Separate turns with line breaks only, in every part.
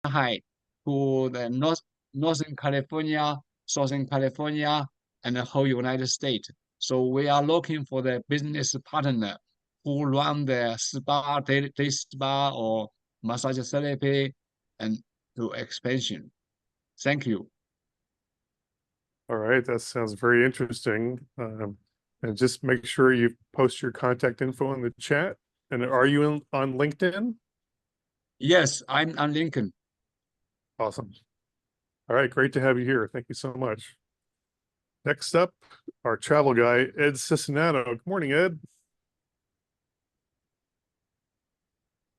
Shanghai to the Northern California, Southern California, and the whole United States. So we are looking for the business partner who run the spa, day spa or massage therapy and to expansion. Thank you.
All right, that sounds very interesting. And just make sure you post your contact info in the chat. And are you on LinkedIn?
Yes, I'm on Lincoln.
Awesome. All right, great to have you here. Thank you so much. Next up, our travel guy, Ed Cicinato. Good morning, Ed.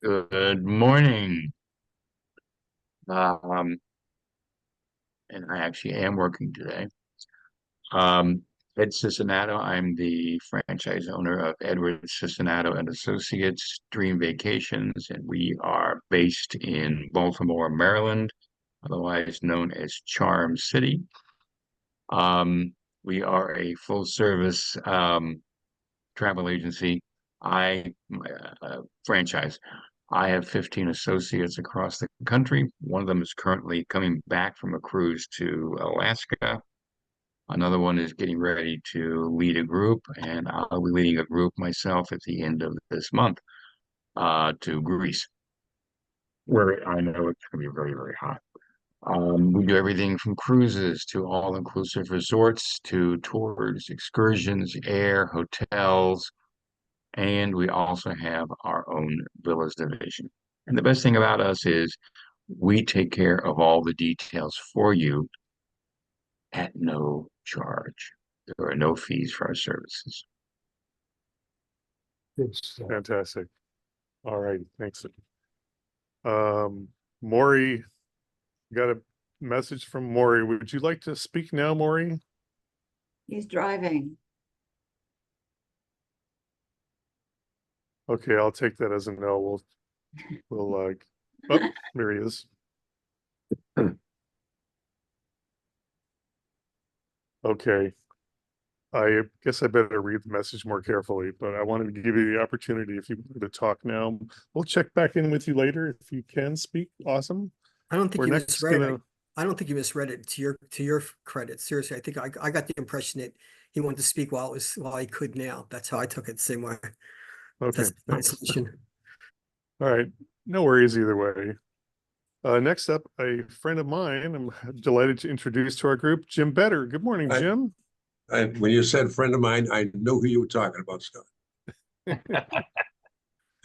Good morning. And I actually am working today. Ed Cicinato, I'm the franchise owner of Edward Cicinato and Associates Dream Vacations, and we are based in Baltimore, Maryland, otherwise known as Charm City. We are a full service travel agency. Franchise. I have 15 associates across the country. One of them is currently coming back from a cruise to Alaska. Another one is getting ready to lead a group, and I'll be leading a group myself at the end of this month to Greece, where I know it's going to be very, very hot. We do everything from cruises to all-inclusive resorts to tours, excursions, air, hotels, and we also have our own villas division. And the best thing about us is we take care of all the details for you at no charge. There are no fees for our services.
Fantastic. All right, thanks. Maury, got a message from Maury. Would you like to speak now, Maury?
He's driving.
Okay, I'll take that as a no. We'll oh, there he is. Okay. I guess I better read the message more carefully, but I wanted to give you the opportunity if you wanted to talk now. We'll check back in with you later if you can speak. Awesome.
I don't think
We're
you
next
misread
gonna...
it. I don't think you misread it to your credit. Seriously, I think I got the impression that he wanted to speak while he could now. That's how I took it, same way.
Okay.
That's the translation.
All right. No worries either way. Next up, a friend of mine, I'm delighted to introduce to our group, Jim Better. Good morning, Jim.
When you said friend of mine, I know who you were talking about, Scott. And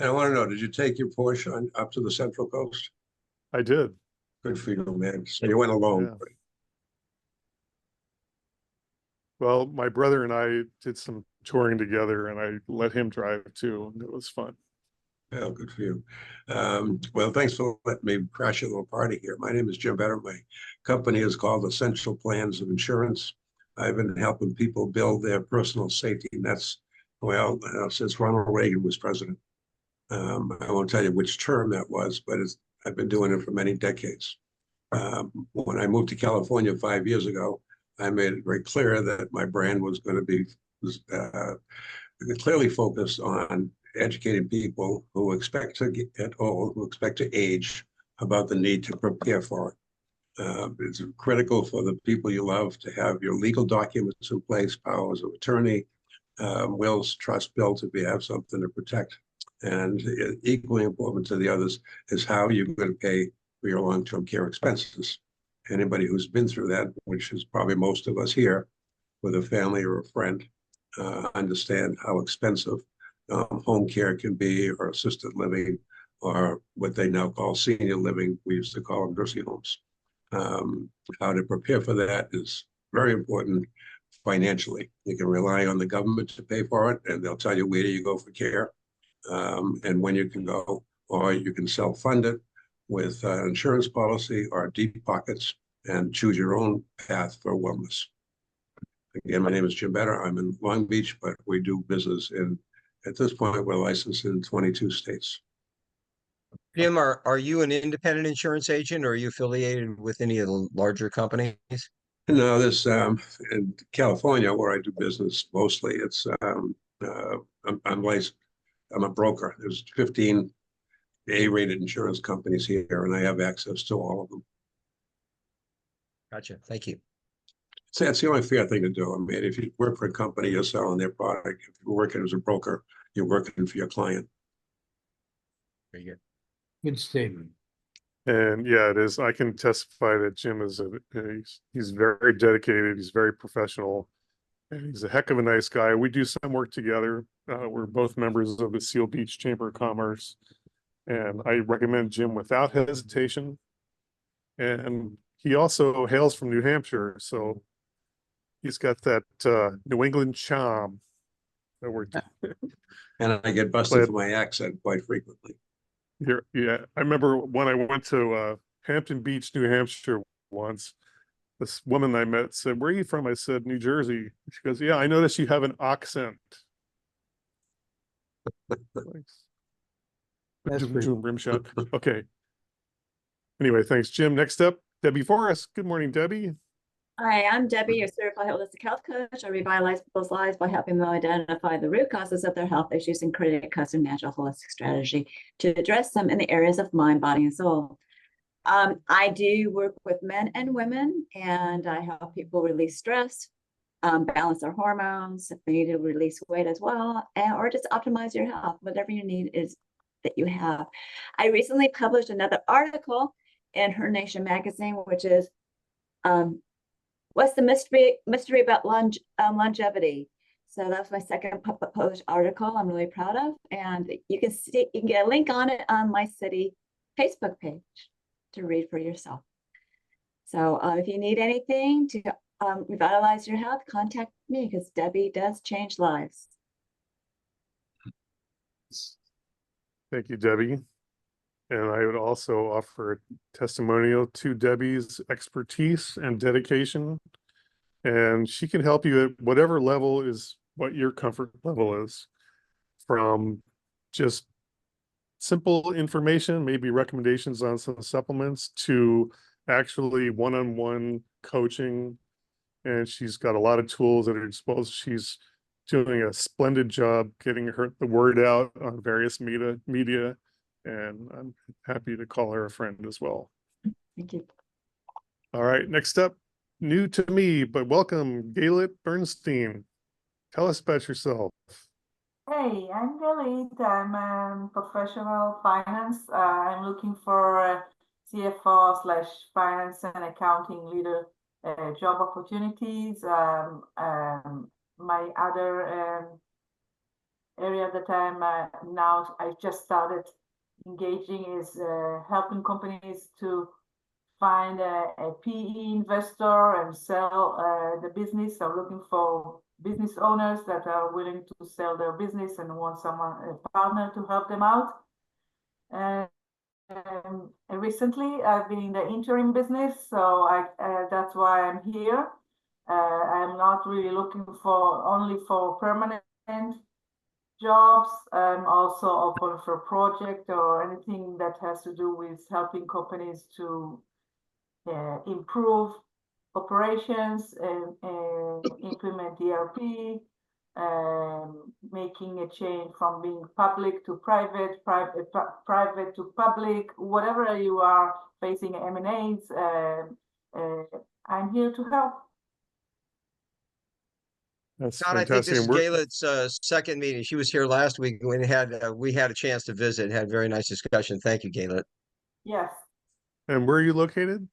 I want to know, did you take your Porsche up to the Central Coast?
I did.
Good for you, man. So you went alone.
Yeah. Well, my brother and I did some touring together, and I let him drive too, and it was fun.
Yeah, good for you. Well, thanks for letting me crash a little party here. My name is Jim Better. My company is called Essential Plans of Insurance. I've been helping people build their personal safety nets, well, since Ronald Reagan was president. I won't tell you which term that was, but I've been doing it for many decades. When I moved to California 5 years ago, I made it very clear that my brand was going to be clearly focused on educating people who expect to get old, who expect to age, about the need to prepare for it. It's critical for the people you love to have your legal documents in place, powers of attorney, wills, trust bills, if you have something to protect. And equally important to the others is how you're going to pay for your long-term care expenses. Anybody who's been through that, which is probably most of us here, with a family or a friend, understand how expensive home care can be, or assisted living, or what they now call senior living. We used to call them nursing homes. How to prepare for that is very important financially. You can rely on the government to pay for it, and they'll tell you where do you go for care and when you can go, or you can self-fund it with an insurance policy or deep pockets and choose your own path for wellness. Again, my name is Jim Better. I'm in Long Beach, but we do business at this point, we're licensed in 22 states.
Jim, are you an independent insurance agent, or are you affiliated with any of the larger companies?
No, this in California, where I do business mostly, it's I'm licensed. I'm a broker. There's 15 A-rated insurance companies here, and I have access to all of them.
Gotcha. Thank you.
So that's the only fair thing to do. I mean, if you work for a company, you're selling their product. If you're working as a broker, you're working for your client.
Very good.
Good statement.
And yeah, it is. I can testify that Jim is he's very dedicated. He's very professional, and he's a heck of a nice guy. We do some work together. We're both members of the Seal Beach Chamber of Commerce, and I recommend Jim without hesitation. And he also hails from New Hampshire, so he's got that New England charm that we're
And I get busted
But-
for my accent quite frequently.
here. Yeah, I remember when I went to Hampton Beach, New Hampshire once. This woman I met said, "Where are you from?" I said, "New Jersey." She goes, "Yeah, I noticed you have an accent." Thanks.
That's
Zoom,
pretty-
zoom, rim shot. Okay. Anyway, thanks, Jim. Next up, Debbie Forrest. Good morning, Debbie.
Hi, I'm Debbie, your certified holistic health coach. I revitalize people's lives by helping them identify the root causes of their health issues and create a custom natural holistic strategy to address them in the areas of mind, body, and soul. I do work with men and women, and I help people release stress, balance their hormones, if they need to release weight as well, or just optimize your health. Whatever you need is that you have. I recently published another article in Her Nation magazine, which is what's the mystery about longevity? So that's my second published article. I'm really proud of, and you can get a link on it on Mycity Facebook page to read for yourself. So if you need anything to revitalize your health, contact me, because Debbie does change lives.
Thank you, Debbie. And I would also offer a testimonial to Debbie's expertise and dedication. And she can help you at whatever level is what your comfort level is, from just simple information, maybe recommendations on some supplements, to actually one-on-one coaching. And she's got a lot of tools at her disposal. She's doing a splendid job getting the word out on various media, and I'm happy to call her a friend as well.
Thank you.
All right, next up, new to me, but welcome, Galit Bernstein. Tell us about yourself.
Hey, I'm Galit. I'm a professional finance. I'm looking for a CFO slash finance and accounting leader job opportunities. My other area that I'm now, I just started engaging is helping companies to find a PE investor and sell the business. I'm looking for business owners that are willing to sell their business and want a partner to help them out. And recently, I've been in the interim business, so that's why I'm here. I'm not really looking only for permanent jobs. I'm also open for project or anything that has to do with helping companies to improve operations and implement ERP, making a change from being public to private, private to public, whatever you are facing M&As, I'm here to help.
That's
John, I think this
fantastic.
is
And we're-
Galet's second meeting. She was here last week when we had a chance to visit, had a very nice discussion. Thank you, Galet.
Yes.
And where are you located?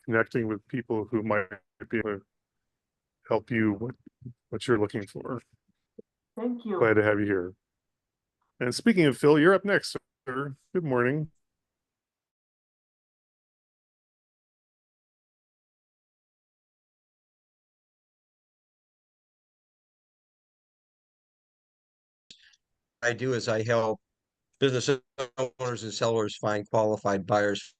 Connecting with people who might be able to help you what you're looking for.
Thank you.
Glad to have you here. And speaking of Phil, you're up next, sir. Good morning.
I do is I help business owners and sellers find qualified buyers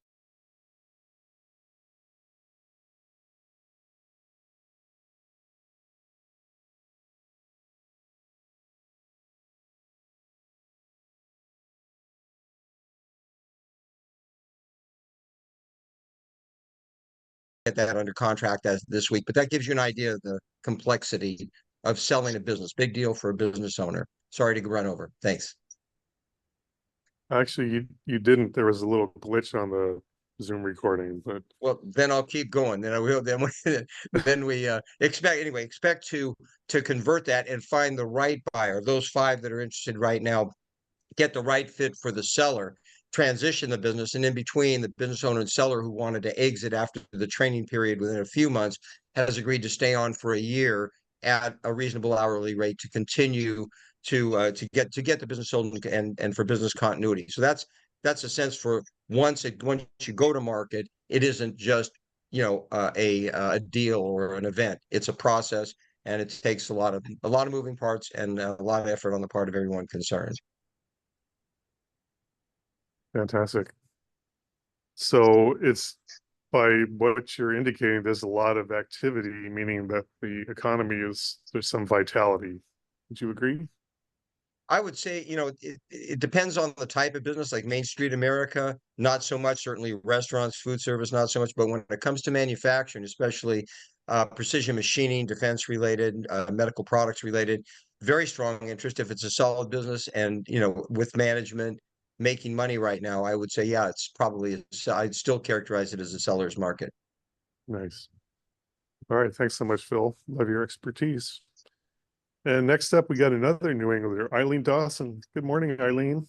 get that under contract as this week, but that gives you an idea of the complexity of selling a business. Big deal for a business owner. Sorry to run over. Thanks.
Actually, you didn't. There was a little glitch on the Zoom recording, but
Well, then I'll keep going. Then I will. Then we expect to convert that and find the right buyer. Those 5 that are interested right now, get the right fit for the seller, transition the business, and in between, the business owner and seller who wanted to exit after the training period within a few months has agreed to stay on for a year at a reasonable hourly rate to continue to get the business sold and for business continuity. So that's a sense for once you go to market, it isn't just a deal or an event. It's a process, and it takes a lot of moving parts and a lot of effort on the part of everyone concerned.
fantastic. So it's by what you're indicating, there's a lot of activity, meaning that the economy there's some vitality. Would you agree?
I would say, it depends on the type of business, like Main Street America, not so much, certainly restaurants, food service, not so much. But when it comes to manufacturing, especially precision machining, defense related, medical products related, very strong interest. If it's a solid business and, with management making money right now, I would say, yeah, it's probably, I'd still characterize it as a seller's market.
Nice. All right. Thanks so much, Phil. Love your expertise. And next up, we got another New Englander, Eileen Dawson. Good morning, Eileen.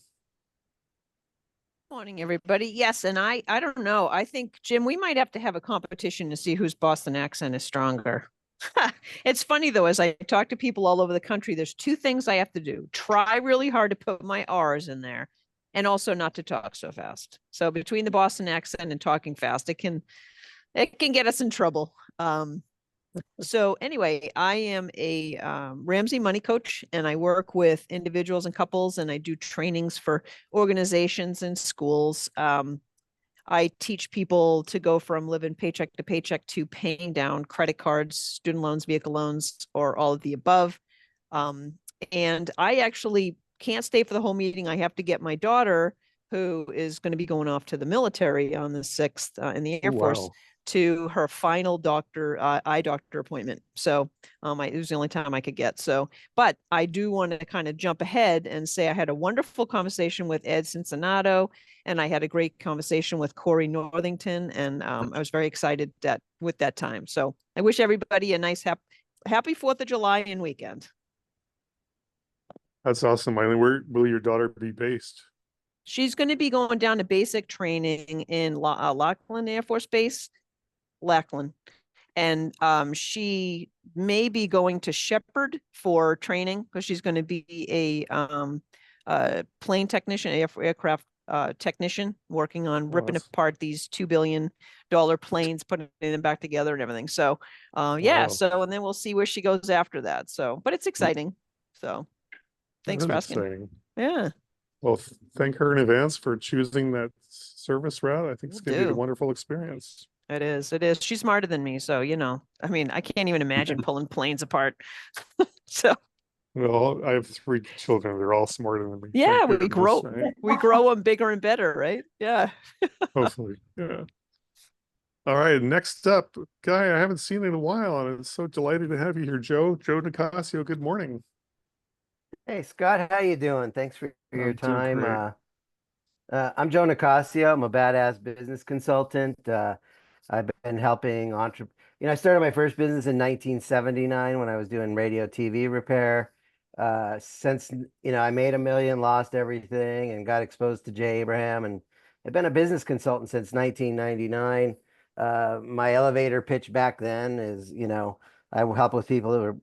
Morning, everybody. Yes, and I don't know. I think, Jim, we might have to have a competition to see whose Boston accent is stronger. It's funny, though, as I talk to people all over the country, there's 2 things I have to do. Try really hard to put my R's in there, and also not to talk so fast. So between the Boston accent and talking fast, it can get us in trouble. So anyway, I am a Ramsey money coach, and I work with individuals and couples, and I do trainings for organizations and schools. I teach people to go from living paycheck to paycheck to paying down credit cards, student loans, vehicle loans, or all of the above. And I actually can't stay for the whole meeting. I have to get my daughter, who is going to be going off to the military on the 6th in the Air Force, to her final eye doctor appointment. So it was the only time I could get. So, but I do want to kind of jump ahead and say I had a wonderful conversation with Ed Cincinnato, and I had a great conversation with Corey Northington, and I was very excited with that time. So I wish everybody a nice, happy 4th of July and weekend.
That's awesome, Eileen. Where will your daughter be based?
She's going to be going down to basic training in Lackland Air Force Base. Lackland, and she may be going to Shepherd for training because she's going to be a plane technician, aircraft technician, working on ripping apart these $2 billion planes, putting them back together and everything. So yeah, so and then we'll see where she goes after that. So, but it's exciting. So thanks for asking.
Exciting.
Yeah.
Well, thank her in advance for choosing that service route. I think it's going to be a wonderful experience.
It is. She's smarter than me. So, I mean, I can't even imagine pulling planes apart. So.
Well, I have 3 children. They're all smarter than me.
Yeah, we grow them bigger and better, right? Yeah.
Hopefully. Yeah. All right. Next up, guy I haven't seen in a while, and I'm so delighted to have you here, Joe Nicasio. Good morning.
Hey, Scott, how you doing? Thanks for your time. I'm Joe Nicasio. I'm a badass business consultant. I've been helping I started my first business in 1979 when I was doing radio TV repair. Since, I made $1 million, lost everything, and got exposed to Jay Abraham, and I've been a business consultant since 1999. My elevator pitch back then is, I help with people who are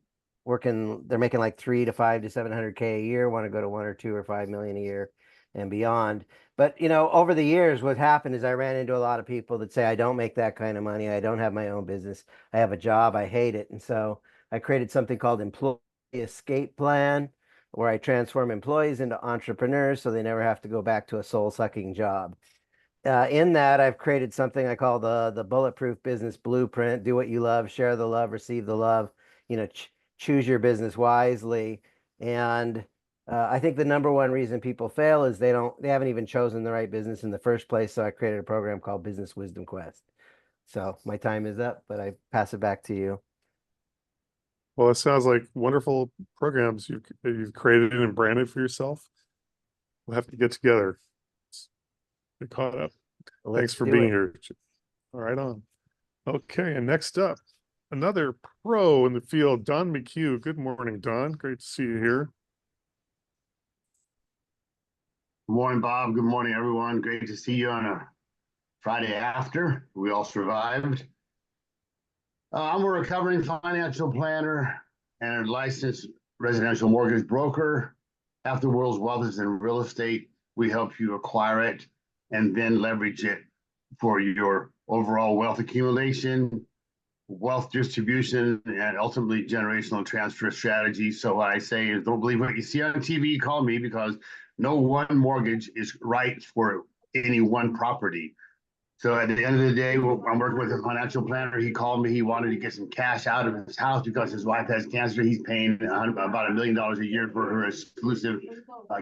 working, they're making like 3 to 5 to 700K a year, want to go to 1 or 2 or 5 million a year and beyond. But, over the years, what happened is I ran into a lot of people that say, I don't make that kind of money. I don't have my own business. I have a job. I hate it. And so I created something called Employee Escape Plan, where I transform employees into entrepreneurs so they never have to go back to a soul-sucking job. In that, I've created something I call the Bulletproof Business Blueprint. Do what you love, share the love, receive the love, choose your business wisely. And I think the number one reason people fail is they haven't even chosen the right business in the first place. So I created a program called Business Wisdom Quest. So my time is up, but I pass it back to you.
Well, it sounds like wonderful programs you've created and branded for yourself. We'll have to get together. Get caught up.
Well,
Thanks
let's
for
do
being
it.
here. All right, on. Okay, and next up, another pro in the field, Don McHugh. Good morning, Don. Great to see you here.
Good morning, Bob. Good morning, everyone. Great to see you on a Friday after. We all survived. I'm a recovering financial planner and a licensed residential mortgage broker. After World's Wealth is in real estate, we help you acquire it and then leverage it for your overall wealth accumulation, wealth distribution, and ultimately generational transfer strategy. So what I say is, don't believe what you see on TV, call me, because no one mortgage is right for any one property. So at the end of the day, I'm working with a financial planner. He called me. He wanted to get some cash out of his house because his wife has cancer. He's paying about $1 million a year for her exclusive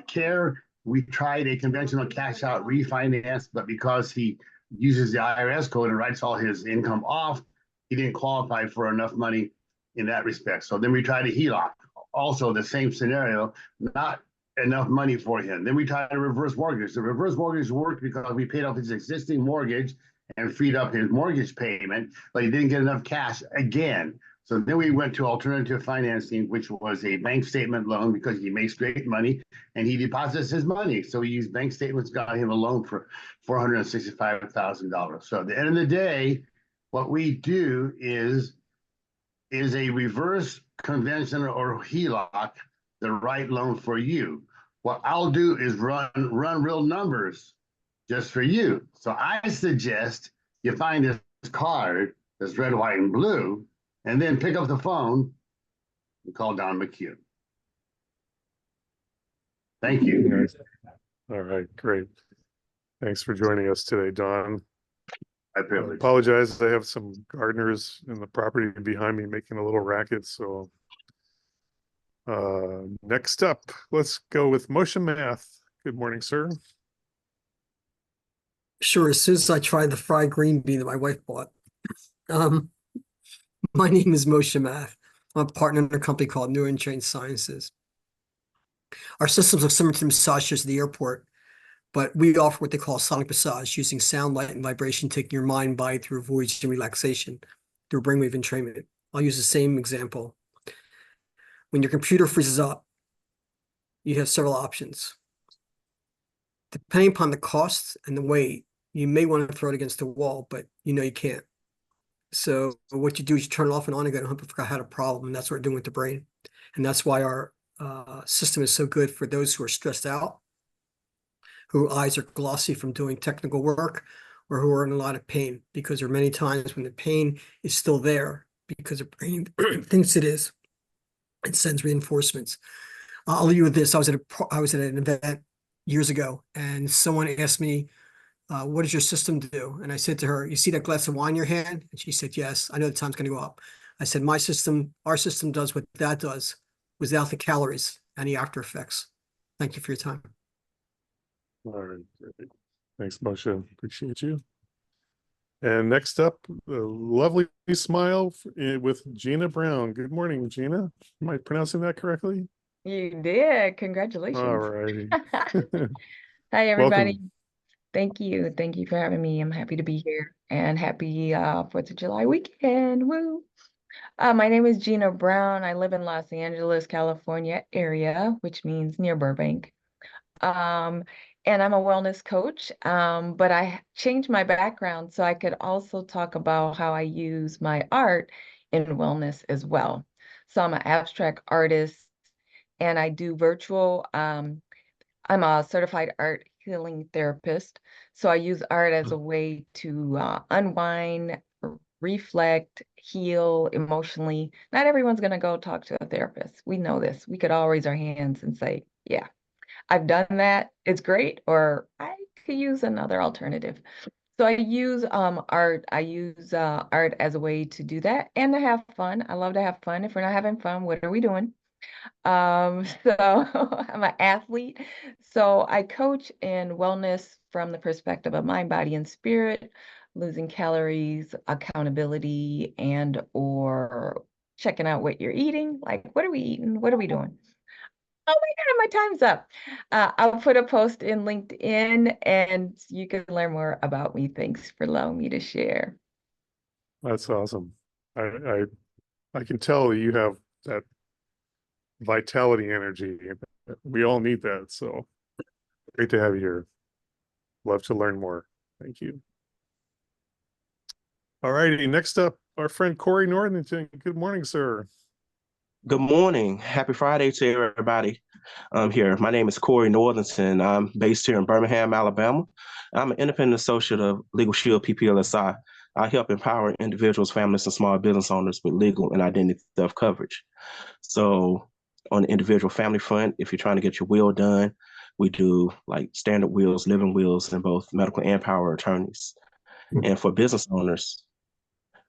care. We tried a conventional cash out refinance, but because he uses the IRS code and writes all his income off, he didn't qualify for enough money in that respect. So then we tried a HELOC, also the same scenario, not enough money for him. Then we tried a reverse mortgage. The reverse mortgage worked because we paid off his existing mortgage and freed up his mortgage payment, but he didn't get enough cash again. So then we went to alternative financing, which was a bank statement loan because he makes great money and he deposits his money. So he used bank statements, got him a loan for $465,000. So at the end of the day, what we do is a reverse conventional or HELOC the right loan for you. What I'll do is run real numbers just for you. So I suggest you find this card that's red, white, and blue, and then pick up the phone and call Don McHugh. Thank you.
All right, great. Thanks for joining us today, Don.
My
I
privilege.
apologize. I have some gardeners in the property behind me making a little racket. So next up, let's go with Motion Math. Good morning, sir.
Sure, as soon as I tried the fried green bean that my wife bought. My name is Moshe Math. I'm a partner in a company called New and Change Sciences. Our systems are similar to massages at the airport, but we offer what they call sonic massage, using sound, light, and vibration, taking your mind, body through voyage and relaxation through brainwave entrainment. I'll use the same example. When your computer freezes up, you have several options. Depending upon the cost and the weight, you may want to throw it against the wall, but you know you can't. So what you do is you turn it off and on again. I forgot I had a problem, and that's what we're doing with the brain. And that's why our system is so good for those who are stressed out, whose eyes are glossy from doing technical work, or who are in a lot of pain, because there are many times when the pain is still there because the brain thinks it is. It sends reinforcements. I'll leave you with this. I was at an event years ago, and someone asked me, what does your system do? And I said to her, you see that glass of wine in your hand? And she said, yes, I know the time's going to go up. I said, our system does what that does without the calories and the after effects. Thank you for your time.
All right, great. Thanks, Moshe. Appreciate you. And next up, the lovely smile with Gina Brown. Good morning, Gina. Am I pronouncing that correctly?
You did. Congratulations.
All righty.
Hi, everybody.
Welcome.
Thank you. Thank you for having me. I'm happy to be here and happy 4th of July weekend. Woo. My name is Gina Brown. I live in Los Angeles, California area, which means near Burbank. And I'm a wellness coach, but I changed my background so I could also talk about how I use my art in wellness as well. So I'm an abstract artist and I do virtual. I'm a certified art healing therapist. So I use art as a way to unwind, reflect, heal emotionally. Not everyone's going to go talk to a therapist. We know this. We could all raise our hands and say, yeah, I've done that. It's great. Or I could use another alternative. So I use art. I use art as a way to do that and to have fun. I love to have fun. If we're not having fun, what are we doing? So I'm an athlete. So I coach in wellness from the perspective of mind, body, and spirit. losing calories, accountability, and or checking out what you're eating. Like, what are we eating? What are we doing? Oh my God, my time's up. I'll put a post in LinkedIn and you can learn more about me. Thanks for allowing me to share.
That's awesome. I can tell you have that vitality energy. We all need that. So great to have you here. Love to learn more. Thank you. All righty. Next up, our friend Corey Northington. Good morning, sir.
Good morning. Happy Friday to everybody here. My name is Corey Northington. I'm based here in Birmingham, Alabama. I'm an independent associate of Legal Shield PPLSI. I help empower individuals, families, and small business owners with legal and identity theft coverage. So on the individual family front, if you're trying to get your will done, we do like standard wills, living wills, and both medical and power attorneys. And for business owners,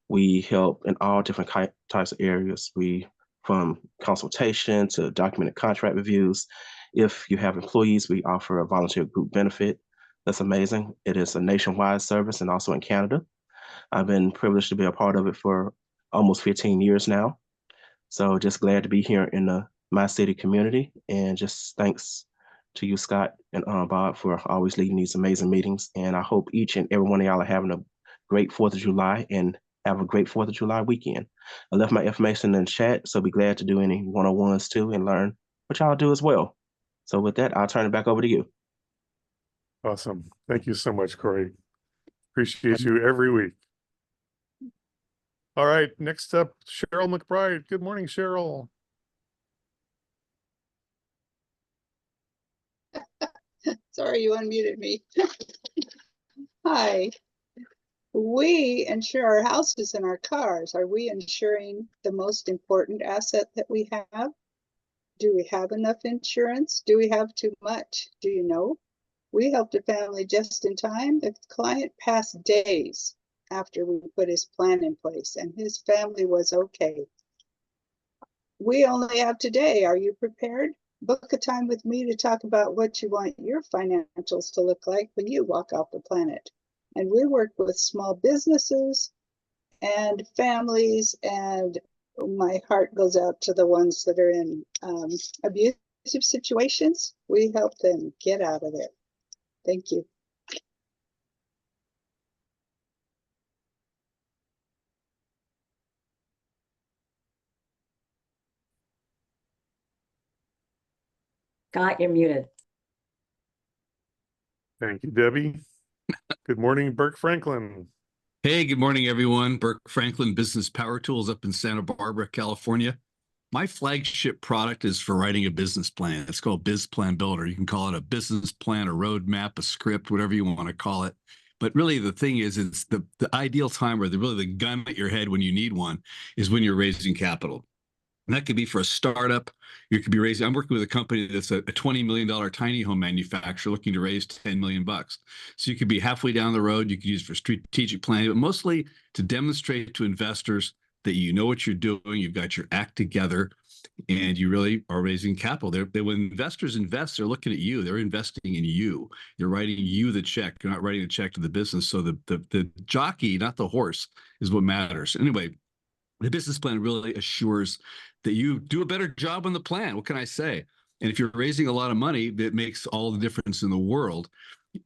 we help in all different types of areas. From consultation to documented contract reviews. If you have employees, we offer a volunteer group benefit. That's amazing. It is a nationwide service and also in Canada. I've been privileged to be a part of it for almost 15 years now. So just glad to be here in the Mycity community, and just thanks to you, Scott and Bob, for always leading these amazing meetings. And I hope each and every one of y'all are having a great 4th of July and have a great 4th of July weekend. I left my information in the chat, so be glad to do any one-on-ones too and learn what y'all do as well. So with that, I'll turn it back over to you.
Awesome. Thank you so much, Corey. Appreciate you every week. All right, next up, Cheryl McBride. Good morning, Cheryl.
Sorry, you unmuted me. Hi. We insure our houses and our cars. Are we insuring the most important asset that we have? Do we have enough insurance? Do we have too much? Do you know? We helped a family just in time. The client passed days after we put his plan in place, and his family was okay. We only have today. Are you prepared? Book a time with me to talk about what you want your financials to look like when you walk off the planet. And we work with small businesses and families, and my heart goes out to the ones that are in abusive situations. We help them get out of there. Thank you.
Scott, you're muted.
Thank you, Debbie. Good morning, Burke Franklin.
Hey, good morning, everyone. Burke Franklin, Business Power Tools up in Santa Barbara, California. My flagship product is for writing a business plan. It's called Biz Plan Builder. You can call it a business plan, a roadmap, a script, whatever you want to call it. But really, the thing is, it's the ideal time, or really the gun at your head when you need one, is when you're raising capital. And that could be for a startup. You could be raising. I'm working with a company that's a $20 million tiny home manufacturer looking to raise $10 million. So you could be halfway down the road. You could use it for strategic planning, but mostly to demonstrate to investors that you know what you're doing. You've got your act together, and you really are raising capital. When investors invest, they're looking at you. They're investing in you. They're writing you the check. You're not writing a check to the business. So the jockey, not the horse, is what matters. Anyway, the business plan really assures that you do a better job on the plan. What can I say? And if you're raising a lot of money, that makes all the difference in the world.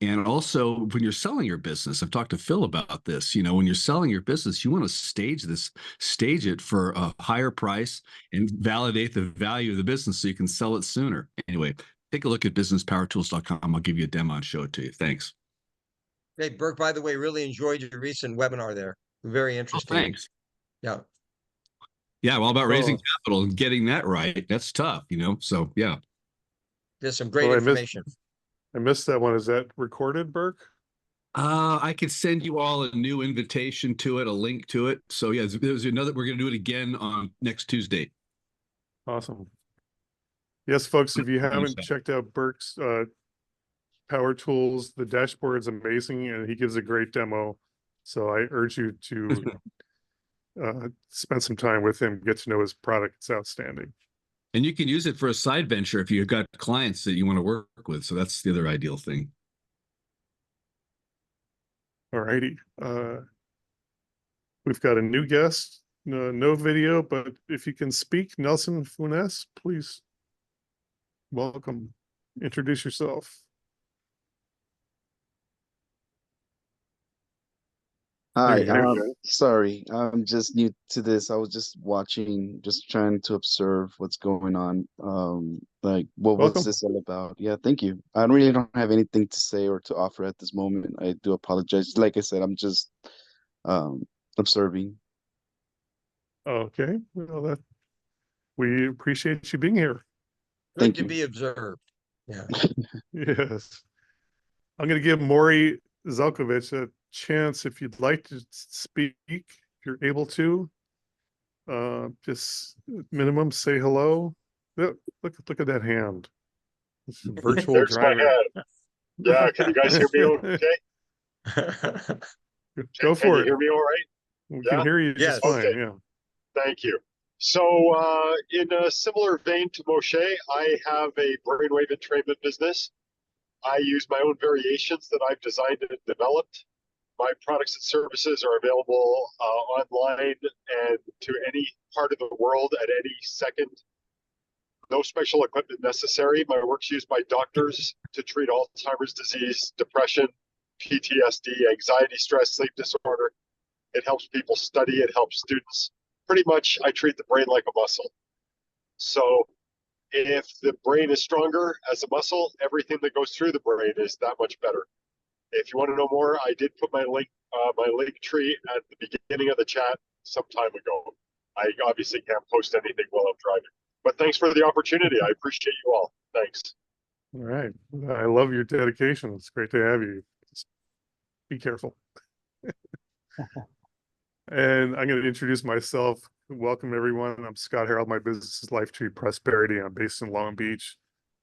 And also, when you're selling your business, I've talked to Phil about this. When you're selling your business, you want to stage it for a higher price and validate the value of the business so you can sell it sooner. Anyway, take a look at businesspowertools.com. I'll give you a demo and show it to you. Thanks.
Hey, Burke, by the way, really enjoyed your recent webinar there. Very interesting.
Oh, thanks.
Yeah.
Yeah, well, about raising capital and getting that right, that's tough, so yeah.
There's some great information.
I missed that one. Is that recorded, Burke?
I could send you all a new invitation to it, a link to it. So yeah, there's another, we're going to do it again on next Tuesday.
Awesome. Yes, folks, if you haven't checked out Burke's Power Tools, the dashboard is amazing and he gives a great demo. So I urge you to spend some time with him, get to know his product. It's outstanding.
And you can use it for a side venture if you've got clients that you want to work with. So that's the other ideal thing.
All righty. We've got a new guest. No video, but if you can speak, Nelson Funes, please. Welcome. Introduce yourself.
Hi,
There you go.
sorry, I'm just new to this. I was just watching, just trying to observe what's going on. Like, what's
Welcome.
this all about? Yeah, thank you. I really don't have anything to say or to offer at this moment. I do apologize. Like I said, I'm just observing.
Okay, well, we appreciate you being here.
Good
Thank
to
you.
be observed. Yeah.
Yes. I'm going to give Maury Zelkovich a chance if you'd like to speak, if you're able to. Just minimum say hello. Look at that hand. It's a virtual
There's my
driver.
hand. Yeah, can you guys hear me okay?
Go
Can
for
you
it.
hear me all right?
We
Yeah?
can hear you just fine.
Okay,
Yeah.
thank you. So in a similar vein to Moshe, I have a brainwave entrainment business. I use my own variations that I've designed and developed. My products and services are available online and to any part of the world at any second. No special equipment necessary. My work's used by doctors to treat Alzheimer's disease, depression, PTSD, anxiety, stress, sleep disorder. It helps people study. It helps students. Pretty much, I treat the brain like a muscle. So if the brain is stronger as a muscle, everything that goes through the brain is that much better. If you want to know more, I did put my link tree at the beginning of the chat some time ago. I obviously can't post anything while I'm driving. But thanks for the opportunity. I appreciate you all. Thanks.
All right. I love your dedication. It's great to have you. Just be careful. And I'm going to introduce myself. Welcome, everyone. I'm Scott Harold. My business is Life Tree Prosperity. I'm based in Long Beach.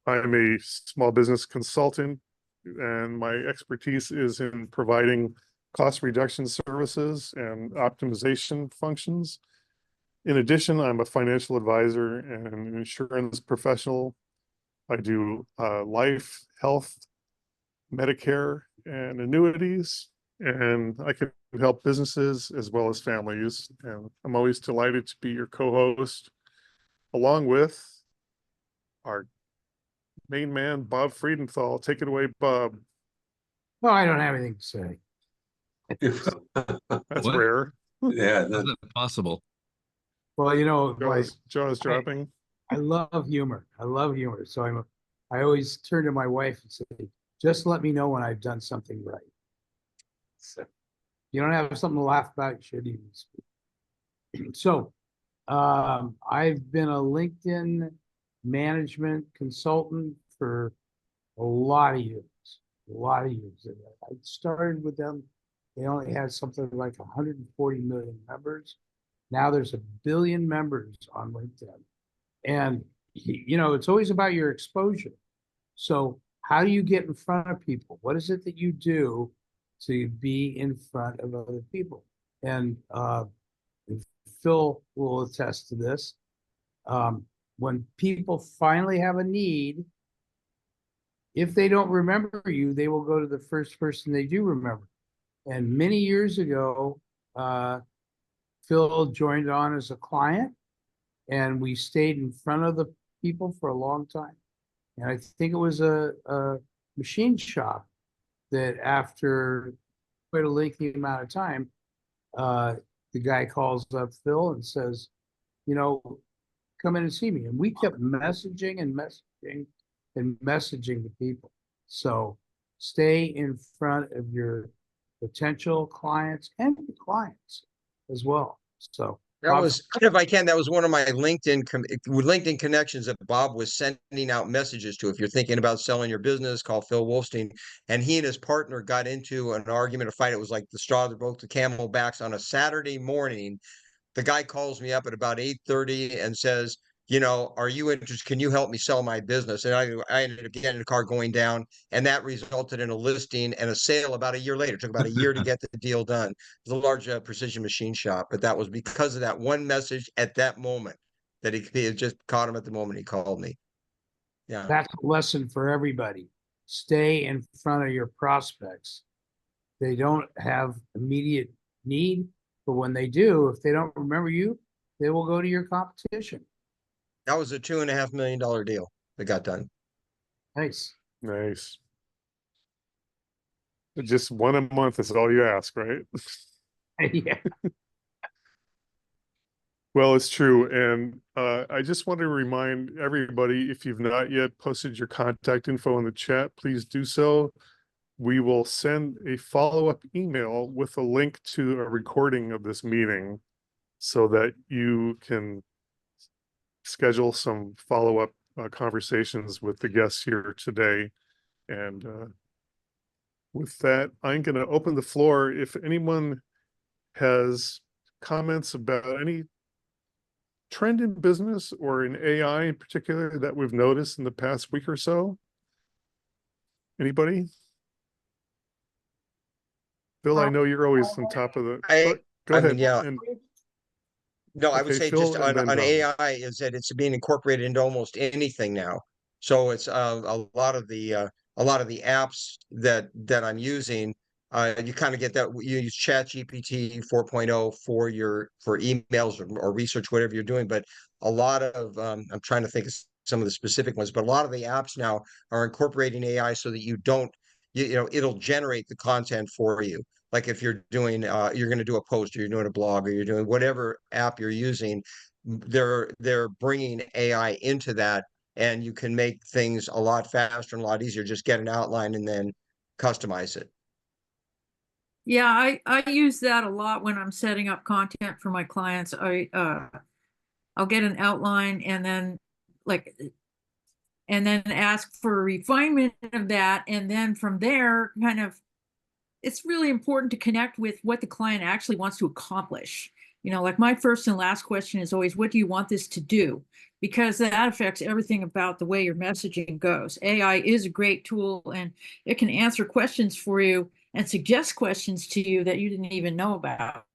I'm a small business consultant, and my expertise is in providing cost reduction services and optimization functions. In addition, I'm a financial advisor and an insurance professional. I do life, health, Medicare, and annuities, and I can help businesses as well as families. And I'm always delighted to be your co-host, along with our main man, Bob Friedenthal. Take it away, Bob.
No, I don't have anything to say.
That's
What?
rare.
Yeah,
How's that possible?
Well, you know,
Jaws dropping.
I love humor. I love humor. So I always turn to my wife and say, just let me know when I've done something right. So you don't have something to laugh about, you shouldn't even speak. So I've been a LinkedIn management consultant for a lot of years. I started with them. They only had something like 140 million members. Now there's 1 billion members on LinkedIn. And, you know, it's always about your exposure. So how do you get in front of people? What is it that you do to be in front of other people? And Phil will attest to this. When people finally have a need, if they don't remember you, they will go to the first person they do remember. And many years ago, Phil joined on as a client, and we stayed in front of the people for a long time. And I think it was a machine shop that after quite a lengthy amount of time, the guy calls up Phil and says, you know, come in and see me. And we kept messaging and messaging and messaging to people. So stay in front of your potential clients and your clients as well. So
that was, if I can, that was one of my LinkedIn connections that Bob was sending out messages to. If you're thinking about selling your business, call Phil Wolfstein. And he and his partner got into an argument, a fight. It was like the straw that broke the camel backs on a Saturday morning. The guy calls me up at about 8:30 and says, you know, are you interested? Can you help me sell my business? And I ended up getting the car going down, and that resulted in a listing and a sale about a year later. It took about a year to get the deal done. It was a large precision machine shop, but that was because of that one message at that moment that he just caught him at the moment he called me. Yeah.
That's a lesson for everybody. Stay in front of your prospects. They don't have immediate need, but when they do, if they don't remember you, they will go to your competition.
That was a $2.5 million deal that got done.
Nice.
Nice. Just one a month is all you ask, right?
Yeah.
Well, it's true. And I just want to remind everybody, if you've not yet posted your contact info in the chat, please do so. We will send a follow-up email with a link to a recording of this meeting so that you can schedule some follow-up conversations with the guests here today. And with that, I'm going to open the floor. If anyone has comments about any trend in business or in AI in particular that we've noticed in the past week or so? Anybody? Bill, I know you're always on top of the. Go ahead.
Yeah.
And,
No, I would
okay,
say
Phil,
just
and then
on
Bob.
AI is that it's being incorporated into almost anything now. So it's a lot of the apps that I'm using. You kind of get that you use ChatGPT 4.0 for emails or research, whatever you're doing. But a lot of I'm trying to think of some of the specific ones, but a lot of the apps now are incorporating AI so that you don't, you know, it'll generate the content for you. Like if you're doing, you're going to do a post, or you're doing a blog, or you're doing whatever app you're using, they're bringing AI into that, and you can make things a lot faster and a lot easier. Just get an outline and then customize it.
Yeah, I use that a lot when I'm setting up content for my clients. I'll get an outline and then ask for a refinement of that, and then from there kind of it's really important to connect with what the client actually wants to accomplish. You know, like my first and last question is always, what do you want this to do? Because that affects everything about the way your messaging goes. AI is a great tool, and it can answer questions for you and suggest questions to you that you didn't even know about.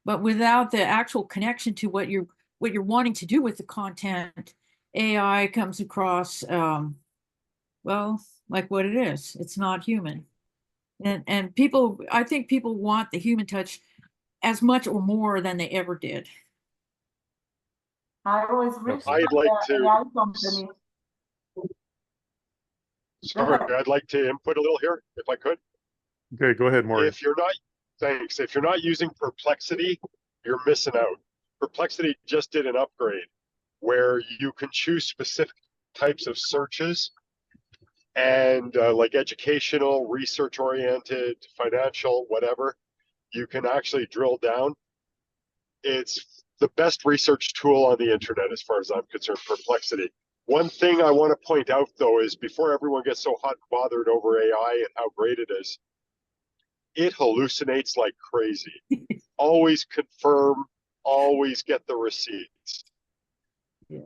But without the actual connection to what you're wanting to do with the content, AI comes across, well, like what it is. It's not human. And people, I think people want the human touch as much or more than they ever did.
I always reach
I'd like to.
AI company.
Sorry, I'd like to input a little here, if I could.
Okay, go ahead, Maury.
If you're not using Perplexity, you're missing out. Perplexity just did an upgrade where you can choose specific types of searches, and like educational, research oriented, financial, whatever, you can actually drill down. It's the best research tool on the internet as far as I'm concerned, Perplexity. One thing I want to point out though is, before everyone gets so hot and bothered over AI and how great it is, it hallucinates like crazy. Always confirm, always get the receipts.
Yeah.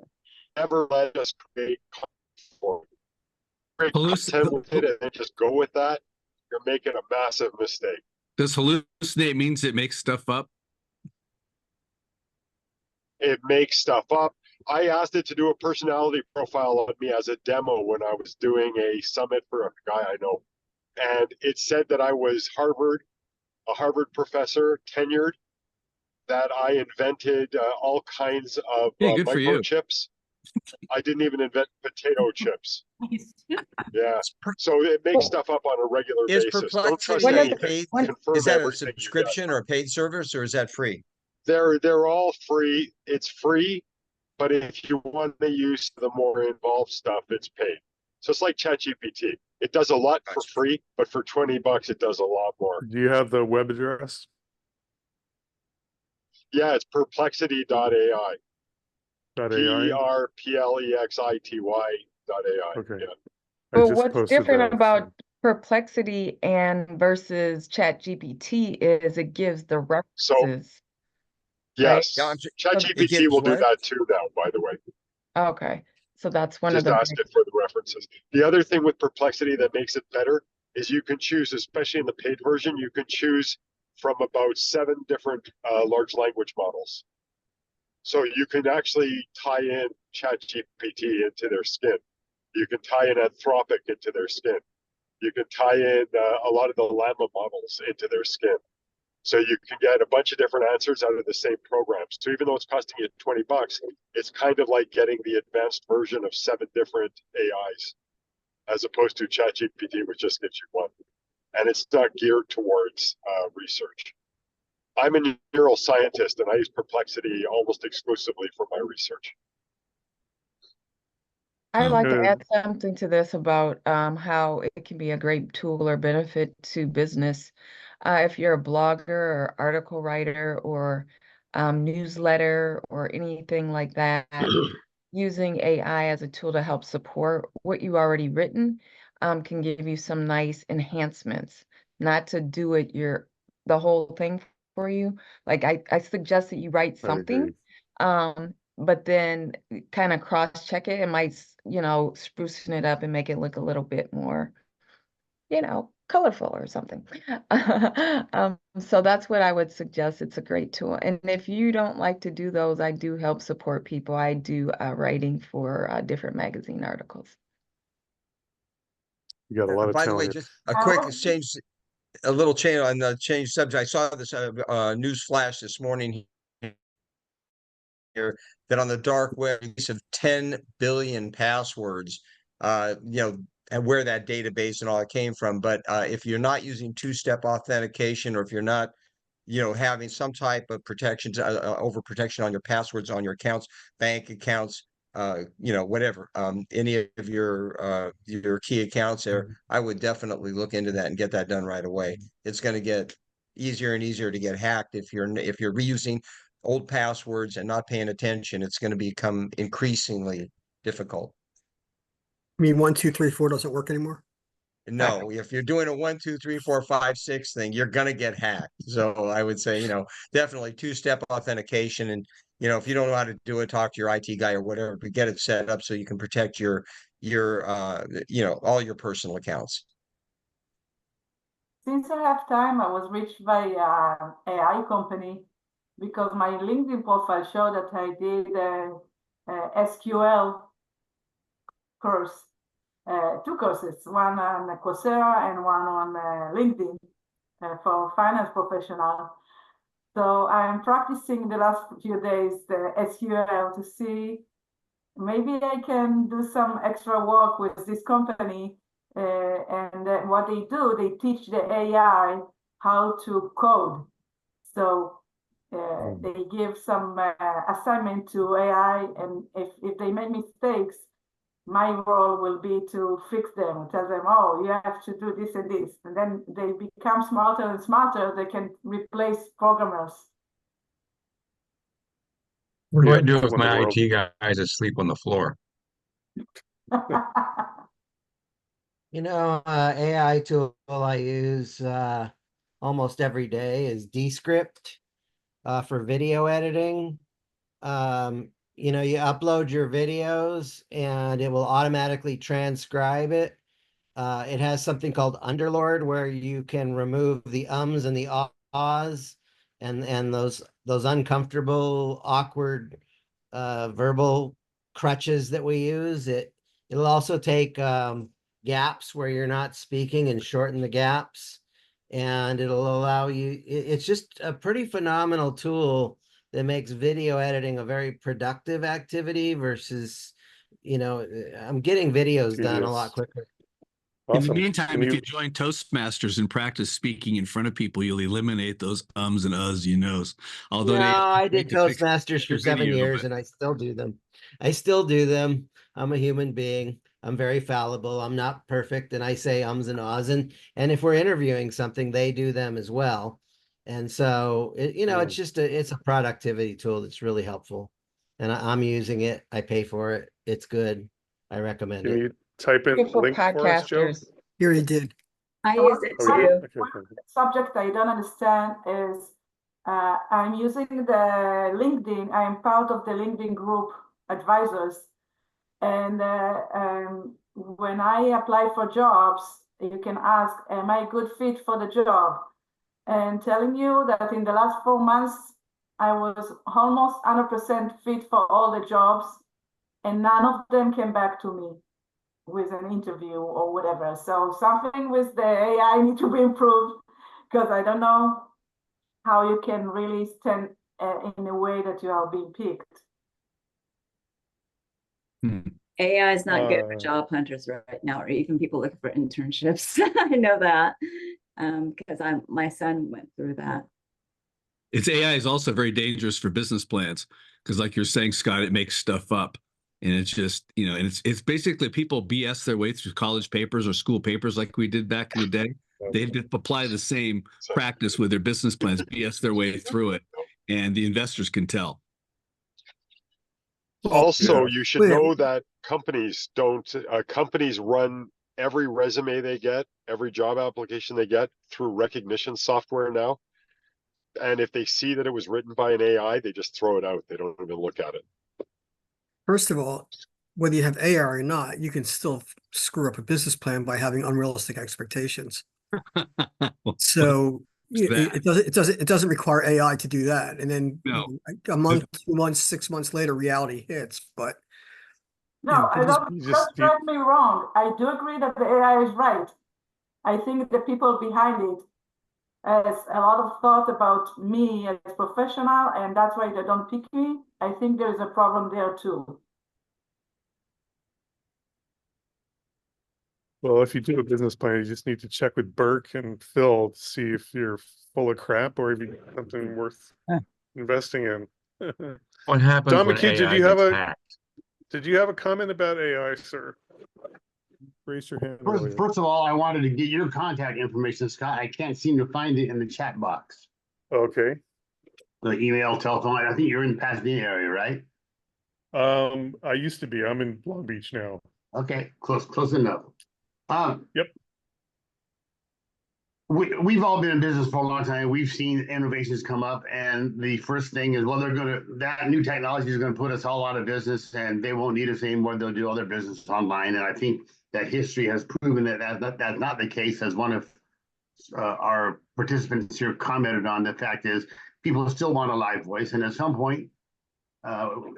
Never let us create content for it. Create content with it and then just go with that. You're making a massive mistake.
Does hallucinate means it makes stuff up?
It makes stuff up. I asked it to do a personality profile on me as a demo when I was doing a summit for a guy I know. And it said that I was a Harvard professor, tenured, that I invented all kinds of microchips. I didn't even invent potato chips. Yeah. So it makes stuff up on a regular basis. Don't trust anything. Confirm
Is that a
everything you get.
subscription or a paid service, or is that free?
They're all free. It's free, but if you want to use the more involved stuff, it's paid. So it's like ChatGPT. It does a lot for free, but for $20, it does a lot more.
Do you have the web address?
Yeah, it's perplexity.ai. PERPLEXITY.ai.
Okay.
Yeah.
But what's different about Perplexity and versus ChatGPT is it gives the references.
Yes,
right?
ChatGPT will do that too now, by the way.
Okay, so that's one
Just
of the
ask it for the references. The other thing with Perplexity that makes it better is you can choose, especially in the paid version, you can choose from about 7 different large language models. So you can actually tie in ChatGPT into their skin. You can tie in Anthropic into their skin. You can tie in a lot of the llama models into their skin. So you can get a bunch of different answers out of the same program. So even though it's costing you $20, it's kind of like getting the advanced version of 7 different AIs, as opposed to ChatGPT, which just gives you one. And it's not geared towards research. I'm a neuroscientist, and I use Perplexity almost exclusively for my research.
I'd like to
Good.
add something to this about how it can be a great tool or benefit to business. If you're a blogger or article writer or newsletter or anything like that, using AI as a tool to help support what you already written can give you some nice enhancements. Not to do it the whole thing for you. Like I suggest that you write
I
something.
agree.
But then kind of cross-check it. It might, sprucing it up and make it look a little bit more, colorful or something. So that's what I would suggest. It's a great tool. And if you don't like to do those, I do help support people. I do writing for different magazine articles.
You got a lot of
By the way,
talent.
just a quick change, a little change on the change subject. I saw this news flash this morning here that on the dark web, use of 10 billion passwords, and where that database and all it came from. But if you're not using two-step authentication, or if you're not, having some type of protections, over protection on your passwords on your accounts, bank accounts, whatever, any of your key accounts there, I would definitely look into that and get that done right away. It's going to get easier and easier to get hacked if you're reusing old passwords and not paying attention. It's going to become increasingly difficult.
I mean, 1, 2, 3, 4 doesn't work anymore.
No, if you're doing a 1, 2, 3, 4, 5, 6 thing, you're gonna get hacked. So I would say, definitely two-step authentication. And if you don't know how to do it, talk to your IT guy or whatever, but get it set up so you can protect your all your personal accounts.
Since I have time, I was reached by an AI company because my LinkedIn profile showed that I did a SQL course. 2 courses, one on Coursera and one on LinkedIn for finance professional. So I'm practicing the last few days the SQL to see maybe I can do some extra work with this company. And what they do, they teach the AI how to code. So they give some assignment to AI, and if they make mistakes, my role will be to fix them, tell them, oh, you have to do this and this. And then they become smarter and smarter. They can replace programmers.
What do
Yeah,
I do
come
if
on the
my
world.
IT guys asleep on the floor?
AI tool I use almost every day is Descript for video editing. You upload your videos and it will automatically transcribe it. It has something called Underlord where you can remove the ums and the ahs and those uncomfortable, awkward verbal crutches that we use. It'll also take gaps where you're not speaking and shorten the gaps. And it'll allow you, it's just a pretty phenomenal tool that makes video editing a very productive activity versus, I'm getting videos done a lot quicker.
In the
Awesome.
meantime, if you join Toastmasters and practice speaking in front of people, you'll eliminate those ums and uhs, Although
No, I
they
did Toastmasters for
your
7
video,
years
but
and I still do them. I'm a human being. I'm very fallible. I'm not perfect. And I say ums and ahs. And if we're interviewing something, they do them as well. And so, it's just it's a productivity tool that's really helpful. And I'm using it. I pay for it. It's good. I recommend
Can
it.
you type in
Good for
link for us, Joe?
podcasters.
You already did.
I use it
Oh, we did?
too.
Okay, okay.
Subject I don't understand is I'm using the LinkedIn. I'm part of the LinkedIn group advisors. And when I apply for jobs, you can ask, am I a good fit for the job? And telling you that in the last 4 months, I was almost 100% fit for all the jobs, and none of them came back to me. with an interview or whatever. So something with the AI need to be improved, because I don't know how you can really stand in a way that you are being picked.
AI is not good for job hunters right now, or even people looking for internships. I know that because my son went through that.
Its AI is also very dangerous for business plans because, like you're saying, Scott, it makes stuff up, and it's just and it's basically people BS their way through college papers or school papers like we did back in the day. They apply the same practice with their business plans, BS their way through it, and the investors can tell.
Also, you should know that companies run every resume they get, every job application they get through recognition software now. And if they see that it was written by an AI, they just throw it out. They don't even look at it.
First of all, whether you have AI or not, you can still screw up a business plan by having unrealistic expectations. So it doesn't require AI to do that. And then a month, 2 months, 6 months later, reality hits. But
no, I don't get me wrong. I do agree that the AI is right. I think the people behind it has a lot of thought about me as a professional, and that's why they don't pick me. I think there's a problem there too.
Well, if you do a business plan, you just need to check with Burke and Phil to see if you're full of crap or if you got something worth investing in.
What happens
Don
when
McKee,
AI gets hacked?
Did you have a comment about AI, sir? Raise your hand.
First of all, I wanted to get your contact information, Scott. I can't seem to find it in the chat box.
Okay.
The email, telephone. I think you're in the Pasadena area, right?
I used to be. I'm in Long Beach now.
Okay, close enough.
Yep.
We've all been in business for a long time. We've seen innovations come up, and the first thing is, well, that new technology is going to put us all out of business, and they won't need us anymore. They'll do all their business online. And I think that history has proven that that's not the case. As one of our participants here commented on, the fact is people still want a live voice, and at some point,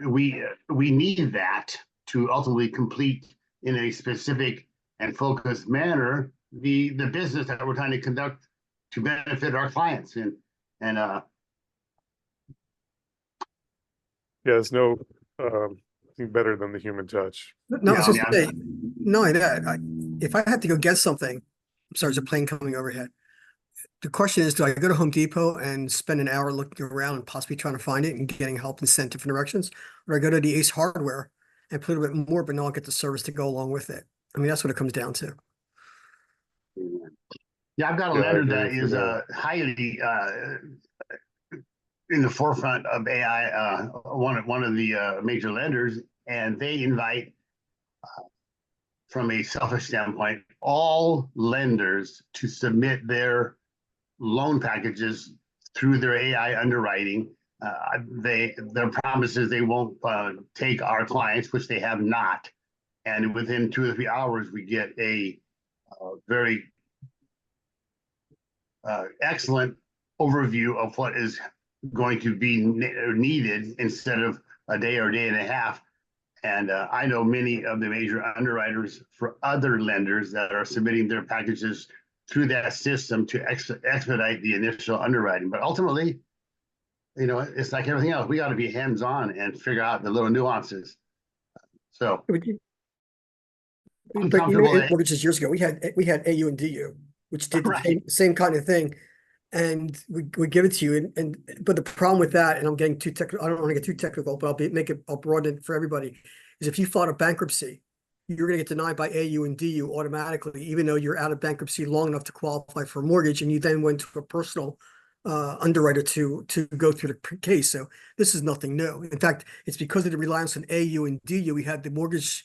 we need that to ultimately complete in a specific and focused manner the business that we're trying to conduct to benefit our clients. And
there's no thing better than the human touch.
No, I was just say, not only that, if I had to go get something, I'm sorry, there's a plane coming overhead. The question is, do I go to Home Depot and spend an hour looking around and possibly trying to find it and getting help and sent different directions? Or I go to the Ace Hardware and put a bit more, but not get the service to go along with it? I mean, that's what it comes down to.
Yeah, I've got a lender that is highly in the forefront of AI, one of the major lenders, and they invite, from a selfish standpoint, all lenders to submit their loan packages through their AI underwriting. Their promise is they won't take our clients, which they have not, and within 2 or 3 hours we get a very excellent overview of what is going to be needed instead of a day or a day and a half. And I know many of the major underwriters for other lenders that are submitting their packages through that system to expedite the initial underwriting. But ultimately, it's like everything else. We got to be hands-on and figure out the little nuances. So
I'm comfortable. Mortgages years ago, we had AU and DU, which did the same kind of thing, and we give it to you. But the problem with that, and I'm getting too technical. I don't want to get too technical, but I'll broaden it for everybody. Is if you filed a bankruptcy, you're going to get denied by AU and DU automatically, even though you're out of bankruptcy long enough to qualify for a mortgage, and you then went to a personal underwriter to go through the case. So this is nothing new. In fact, it's because of the reliance on AU and DU we had the mortgage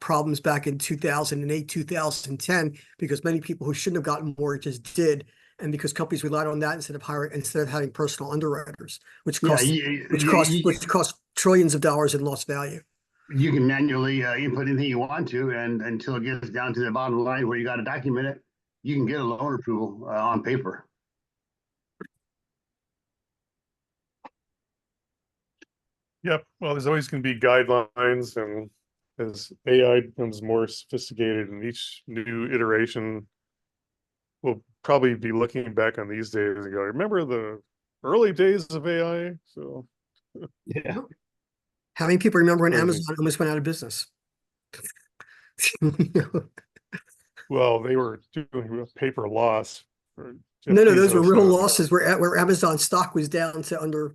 problems back in 2008, 2010, because many people who shouldn't have gotten mortgages did, and because companies relied on that instead of having personal underwriters, which cost trillions of dollars in lost value.
You can manually input anything you want to, and until it gets down to the bottom line where you got to document it, you can get a loan approval on paper.
Yep. Well, there's always going to be guidelines and as AI becomes more sophisticated in each new iteration, we'll probably be looking back on these days and go, remember the early days of AI? So
Yeah.
How many people remember when
Crazy.
Amazon almost went out of business?
well, they were doing a paper loss. For Jeff
No, those were
Bezos,
real
so-
losses where Amazon stock was down to under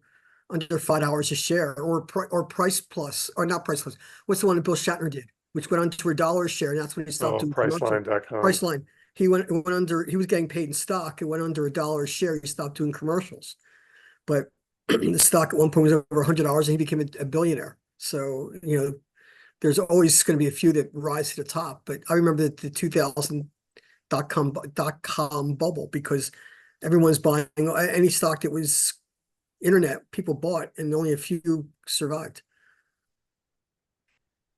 $5 a share, or Price Plus, or not Price Plus. What's the one that Bill Shatner did, which went under to $1 a share, and that's when he stopped doing commercial.
Priceline.com.
Priceline. He went under. He was getting paid in stock. It went under $1 a share. He stopped doing commercials, but the stock at one point was over $100, and he became a billionaire. So there's always going to be a few that rise to the top. But I remember the 2000 .com bubble, because everyone's buying any stock that was internet, people bought, and only a few survived.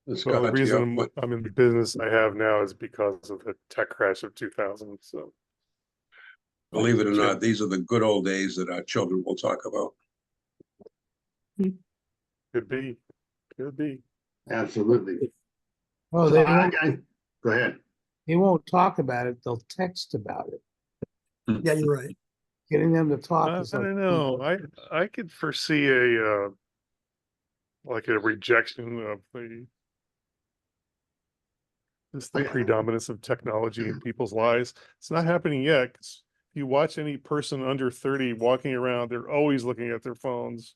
Well, the
Scott,
reason
yeah,
I'm in the business I have now is because of the tech crash of 2000. So
believe it or
Jim.
not, these are the good old days that our children will talk about.
Could be.
Absolutely.
Oh,
So
they
I,
won't,
I, go ahead.
they won't talk about it. They'll text about it.
Yeah, you're right.
Getting them to talk
I
is like,
don't know. I could foresee a like a rejection of the predominance of technology in people's lives. It's not happening yet. 'Cause if you watch any person under 30 walking around, they're always looking at their phones.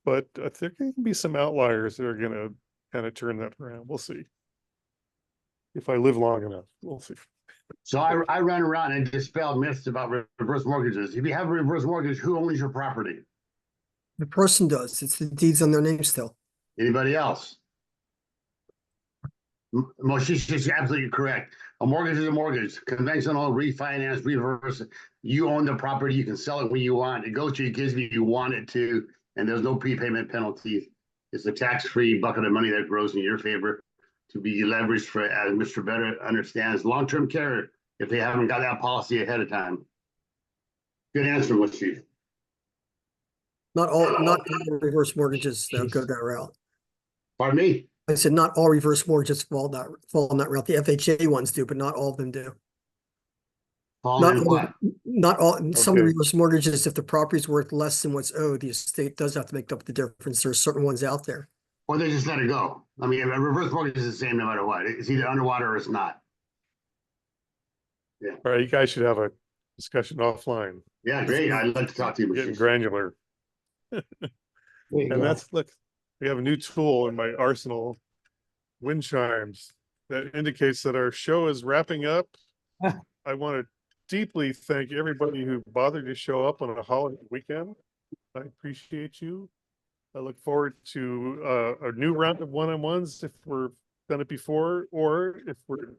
But there can be some outliers that are going to kind of turn that around. We'll see. If I live long enough, we'll see.
So I run around and dispel myths about reverse mortgages. If you have a reverse mortgage, who owns your property?
The person does. It's the deeds on their name still.
Anybody else? She's absolutely correct. A mortgage is a mortgage. Conventional, refinance, reverse. You own the property. You can sell it when you want. It goes to your kids if you want it to, and there's no prepayment penalties. It's a tax-free bucket of money that grows in your favor to be leveraged for, as Mr. Better understands, long-term care if they haven't got that policy ahead of time. Good answer, Chief.
Not all reverse mortgages that go that route.
Pardon me?
I said not all reverse mortgages fall on that route. The FHA ones do, but not all of them do. Not all. Some
Okay.
reverse mortgages, if the property is worth less than what's owed, the estate does have to make up the difference. There are certain ones out there.
Or they just let it go. I mean, a reverse mortgage is the same no matter what. It's either underwater or it's not. Yeah.
All right, you guys should have a discussion offline.
Yeah, great. I'd like to talk to you.
Getting
Mr.
granular.
there you
And
go.
that's, look, we have a new tool in my arsenal, wind chimes, that indicates that our show is wrapping up. I want to deeply thank everybody who bothered to show up on a holiday weekend. I appreciate you. I look forward to a new round of one-on-ones if we're done it before, or if we're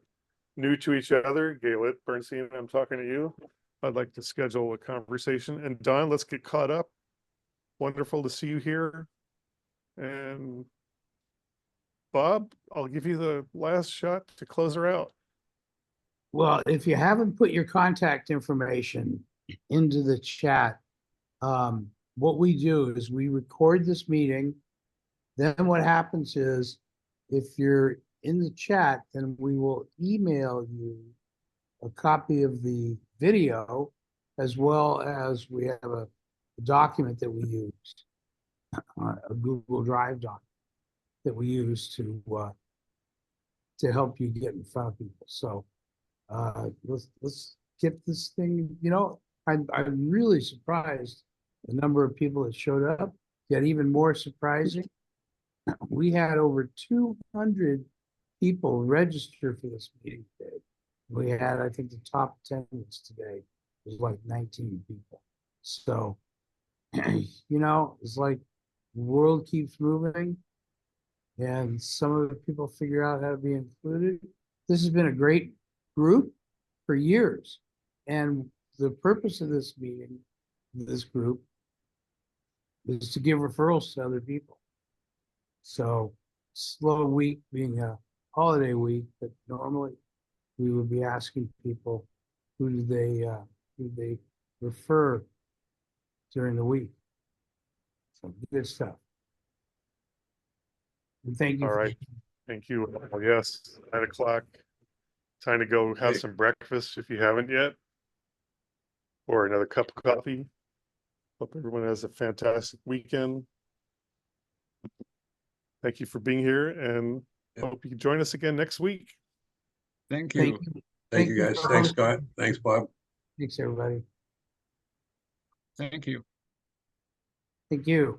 new to each other. Gaylett, Bernstein, I'm talking to you. I'd like to schedule a conversation. And Don, let's get caught up. Wonderful to see you here. And Bob, I'll give you the last shot to close her out.
Well, if you haven't put your contact information into the chat, what we do is we record this meeting. Then what happens is, if you're in the chat, then we will email you a copy of the video, as well as we have a document that we use, a Google Drive document that we use to help you get in front of people. So let's get this thing. I'm really surprised the number of people that showed up. Yet even more surprising, we had over 200 people register for this meeting today. We had, I think, the top attendance today was like 19 people. So, it's like the world keeps moving, and some of the people figure out how to be included. This has been a great group for years. And the purpose of this meeting, this group, is to give referrals to other people. So, slow week being a holiday week, but normally we would be asking people who do they refer during the week. So good stuff. And thank you.
All right. Thank you. Oh, yes, 9 o'clock. Time to go have some breakfast if you haven't yet. Or another cup of coffee. Hope everyone has a fantastic weekend. Thank you for being here and hope you can join us again next week.
Thank
Thank
you.
you.
Thank you, guys. Thanks, Scott. Thanks, Bob.
Thanks, everybody.
Thank you.
Thank you.